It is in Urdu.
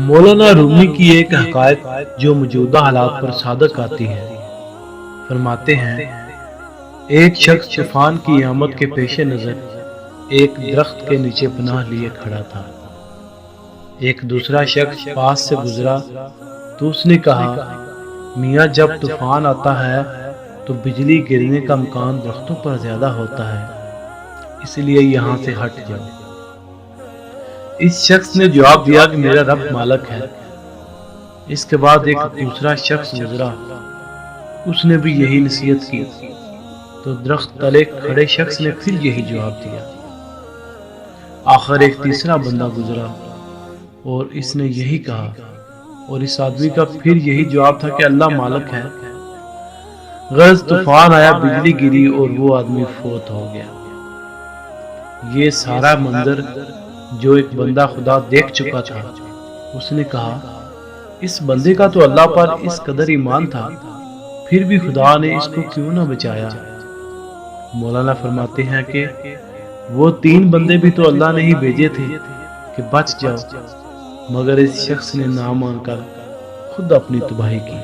مولانا رومی کی ایک حقائق جو موجودہ حالات پر صادق آتی ہے، فرماتے ہیں ایک شخص طوفان کی آمد کے پیش نظر ایک درخت کے نیچے پناہ لیے کھڑا تھا۔ ایک دوسرا شخص پاس سے گزرا تو اس نے کہا، میاں جب طوفان آتا ہے تو بجلی گرنے کا امکان درختوں پر زیادہ ہوتا ہے، اس لیے یہاں سے ہٹ جاؤ۔ اس شخص نے جواب دیا کہ میرا رب مالک ہے۔ اس کے بعد ایک دوسرا شخص گزرا، اس نے بھی یہی نصیحت کی تو درخت تلے کھڑے شخص نے پھر یہی جواب دیا۔ آخر ایک تیسرا بندہ گزرا اور اس نے یہی کہا، اور اس آدمی کا پھر یہی جواب تھا کہ اللہ مالک ہے۔ غرض طوفان آیا، بجلی گری اور وہ آدمی فوت ہو گیا۔ یہ سارا منظر جو ایک بندہ خدا دیکھ چکا تھا، اس نے کہا اس بندے کا تو اللہ پر اس قدر ایمان تھا، پھر بھی خدا نے اس کو کیوں نہ بچایا؟ مولانا فرماتے ہیں کہ وہ 3 بندے بھی تو اللہ نے ہی بھیجے تھے کہ بچ جاؤ، مگر اس شخص نے نہ مان کر خود اپنی تباہی کی۔